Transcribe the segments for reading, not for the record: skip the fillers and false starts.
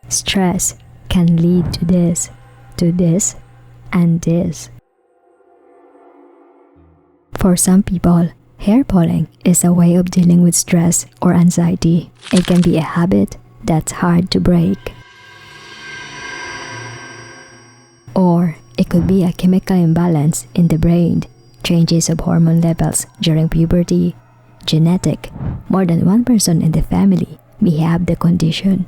Stress can lead to this, and this. For some people, hair pulling is a way of dealing with stress or anxiety. It can be a habit that's hard to break. Or it could be a chemical imbalance in the brain, changes of hormone levels during puberty, genetic. More than one person in the family may have the condition.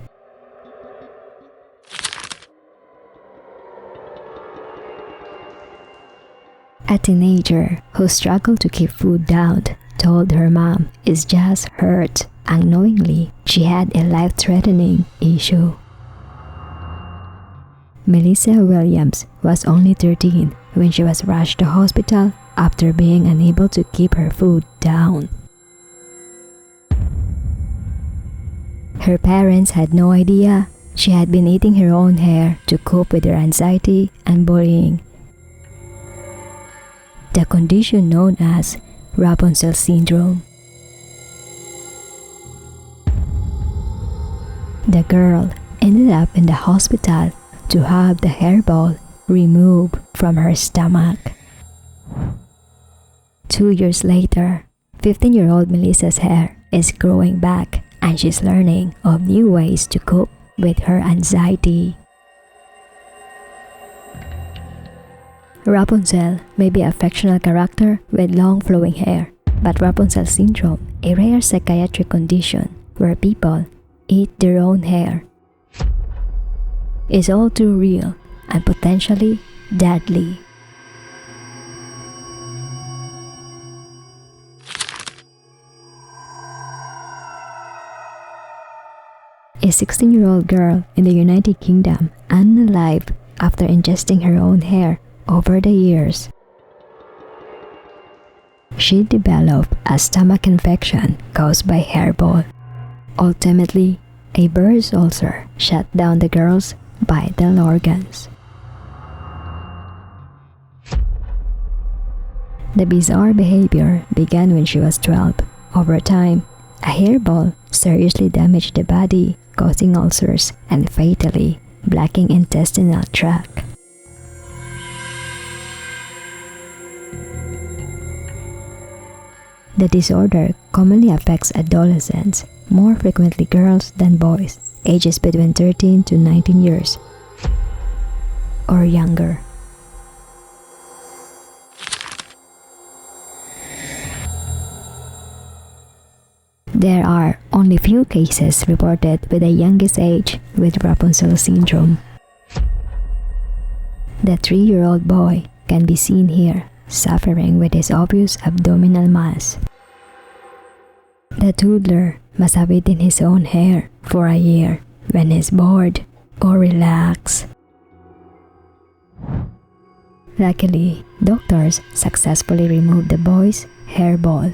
A teenager who struggled to keep food down told her mom is just hurt. Unknowingly, she had a life-threatening issue. Melissa Williams was only 13 when she was rushed to hospital after being unable to keep her food down. Her parents had no idea she had been eating her own hair to cope with her anxiety and bullying. The condition known as Rapunzel syndrome. The girl ended up in the hospital to have the hairball removed from her stomach. 2 years later, 15-year-old Melissa's hair is growing back and she's learning of new ways to cope with her anxiety. Rapunzel may be a fictional character with long flowing hair, but Rapunzel syndrome, a rare psychiatric condition where people eat their own hair, is all too real and potentially deadly. A 16-year-old girl in the United Kingdom unalived after ingesting her own hair over the years. She developed a stomach infection caused by hairball. Ultimately, a Burns ulcer shut down the girl's vital organs. The bizarre behavior began when she was 12. Over time, a hairball seriously damaged the body, causing ulcers and fatally blocking intestinal tract. The disorder commonly affects adolescents, more frequently girls than boys, ages between 13 to 19 years or younger. There are only few cases reported with the youngest age with Rapunzel syndrome. The 3-year-old boy can be seen here, suffering with his obvious abdominal mass. The toddler must have eaten his own hair for a year when he's bored or relaxed. Luckily, doctors successfully removed the boy's hairball.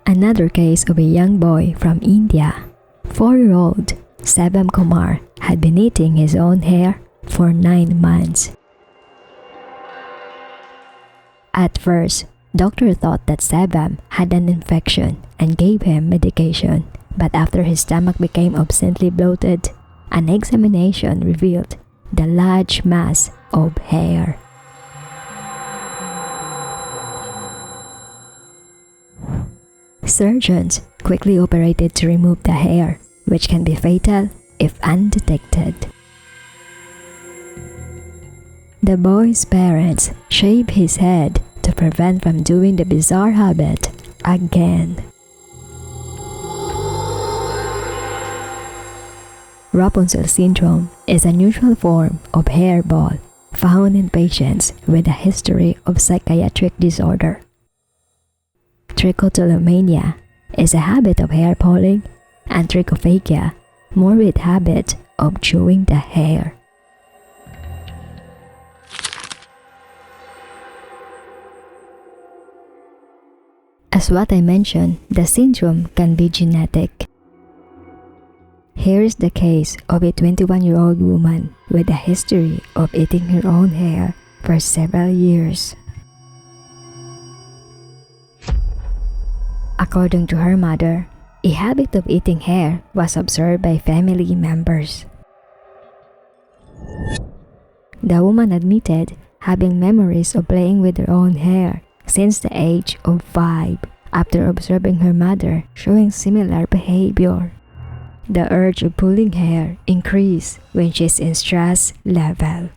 Another case of a young boy from India, 4-year-old Sebam Kumar, had been eating his own hair for 9 months. At first, doctors thought that Sebam had an infection and gave him medication, but after his stomach became obscenely bloated, an examination revealed the large mass of hair. Surgeons quickly operated to remove the hair, which can be fatal if undetected. The boy's parents shaved his head to prevent from doing the bizarre habit again. Rapunzel syndrome is an unusual form of hairball found in patients with a history of psychiatric disorder. Trichotillomania is a habit of hair pulling, and trichophagia, morbid habit of chewing the hair. As what I mentioned, the syndrome can be genetic. Here is the case of a 21-year-old woman with a history of eating her own hair for several years. According to her mother, a habit of eating hair was observed by family members. The woman admitted having memories of playing with her own hair since the age of 5 after observing her mother showing similar behavior. The urge of pulling hair increased when she's in stress level.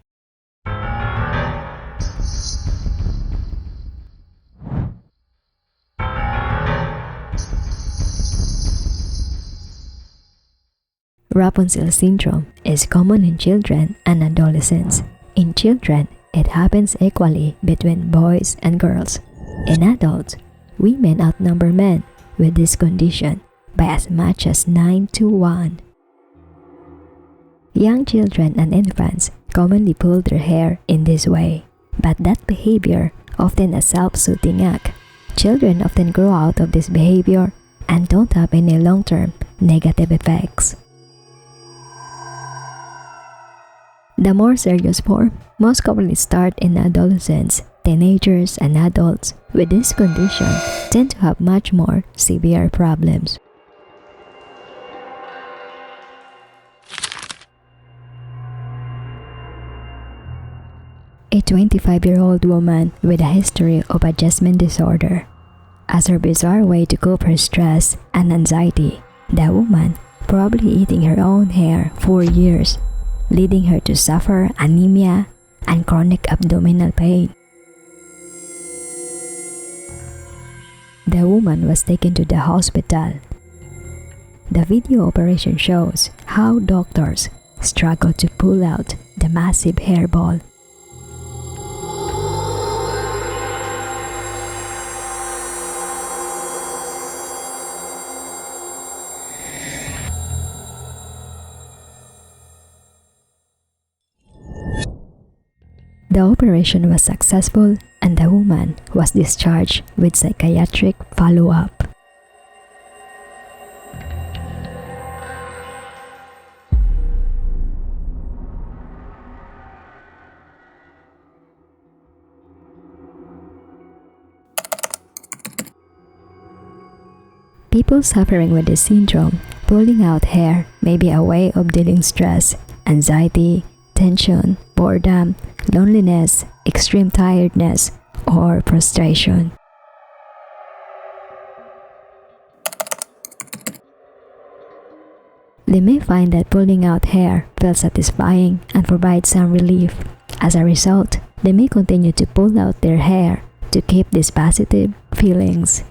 Rapunzel syndrome is common in children and adolescents. In children, it happens equally between boys and girls. In adults, women outnumber men with this condition by as much as 9 to 1. Young children and infants commonly pull their hair in this way, but that behavior often a self-soothing act. Children often grow out of this behavior and don't have any long-term negative effects. The more serious form most commonly start in adolescents. Teenagers and adults with this condition tend to have much more severe problems. A 25-year-old woman with a history of adjustment disorder. As her bizarre way to cope her stress and anxiety, the woman probably eating her own hair for years, leading her to suffer anemia and chronic abdominal pain. The woman was taken to the hospital. The video operation shows how doctors struggle to pull out the massive hairball. The operation was successful and the woman was discharged with psychiatric follow-up. People suffering with this syndrome, pulling out hair may be a way of dealing stress, anxiety, tension, boredom, loneliness, extreme tiredness, or frustration. They may find that pulling out hair feels satisfying and provides some relief. As a result, they may continue to pull out their hair to keep these positive feelings.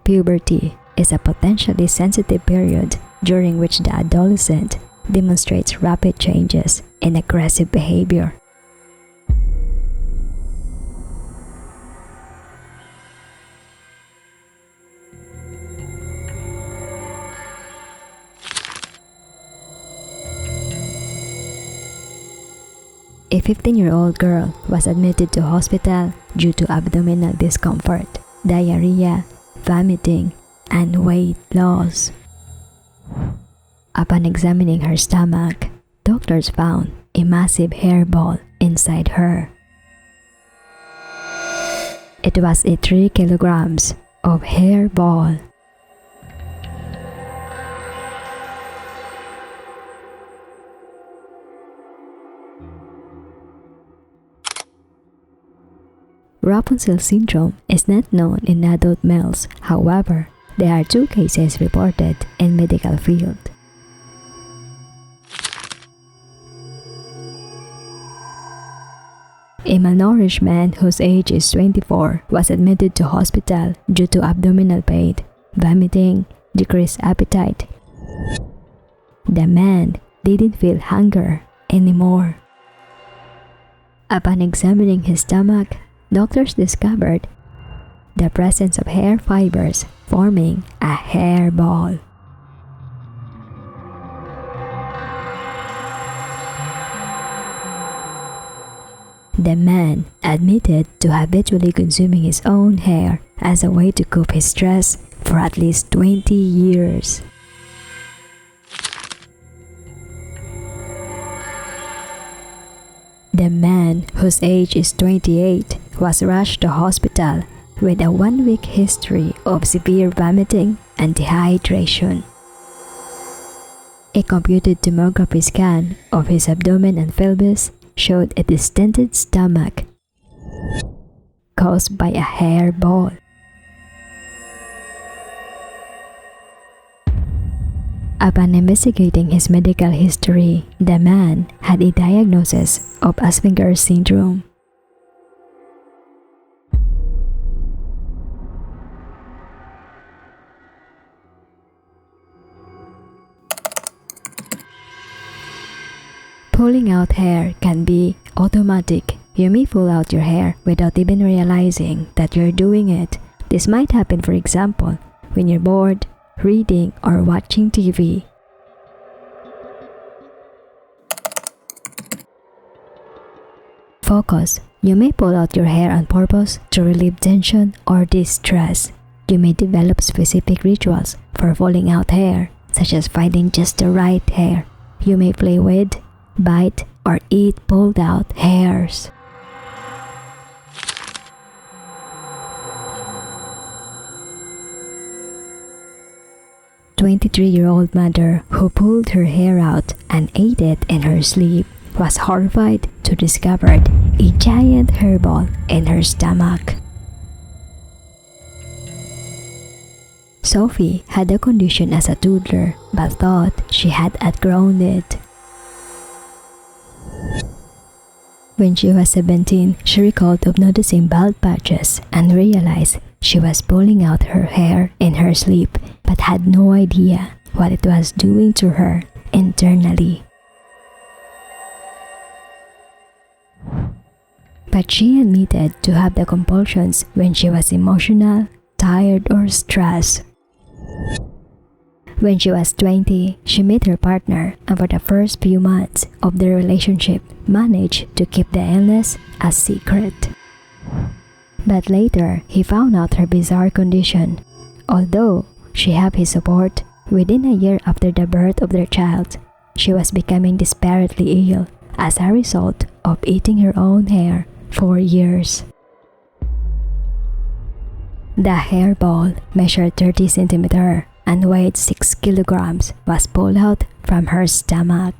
Puberty is a potentially sensitive period during which the adolescent demonstrates rapid changes in aggressive behavior. A 15-year-old girl was admitted to hospital due to abdominal discomfort, diarrhea, vomiting, and weight loss. Upon examining her stomach, doctors found a massive hairball inside her. It was a 3 kilograms of hairball. Rapunzel syndrome is not known in adult males. However, there are 2 cases reported in medical field. A malnourished man whose age is 24 was admitted to hospital due to abdominal pain, vomiting, decreased appetite. The man didn't feel hunger anymore. Upon examining his stomach, doctors discovered the presence of hair fibers forming a hairball. The man admitted to habitually consuming his own hair as a way to cope his stress for at least 20 years. The man, whose age is 28, was rushed to hospital with a 1-week history of severe vomiting and dehydration. A computed tomography scan of his abdomen and pelvis showed a distended stomach caused by a hairball. Upon investigating his medical history, the man had a diagnosis of Asperger's syndrome. Pulling out hair can be automatic. You may pull out your hair without even realizing that you're doing it. This might happen, for example, when you're bored, reading, or watching TV. Focus. You may pull out your hair on purpose to relieve tension or distress. You may develop specific rituals for pulling out hair, such as finding just the right hair. You may play with, bite, or eat pulled out hairs. A 23-year-old mother who pulled her hair out and ate it in her sleep was horrified to discover a giant hairball in her stomach. Sophie had the condition as a toddler but thought she had outgrown it. When she was 17, she recalled of noticing bald patches and realized she was pulling out her hair in her sleep but had no idea what it was doing to her internally. But she admitted to have the compulsions when she was emotional, tired, or stressed. When she was 20, she met her partner and for the first few months of their relationship managed to keep the illness a secret. But later, he found out her bizarre condition. Although she had his support, within a year after the birth of their child, she was becoming desperately ill as a result of eating her own hair for years. The hairball measured 30 centimeters and weighed 6 kilograms was pulled out from her stomach.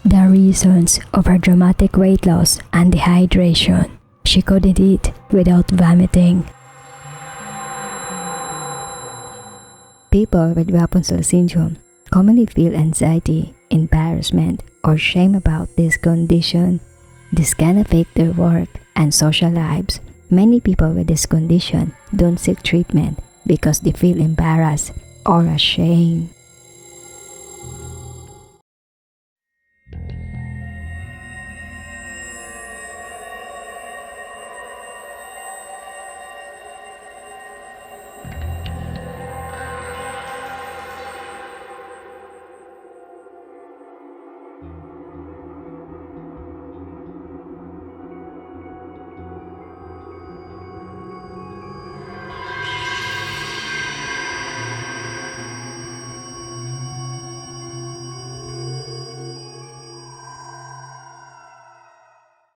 The reasons of her dramatic weight loss and dehydration: she couldn't eat without vomiting. People with Rapunzel syndrome commonly feel anxiety, embarrassment, or shame about this condition. This can affect their work and social lives. Many people with this condition don't seek treatment because they feel embarrassed or ashamed.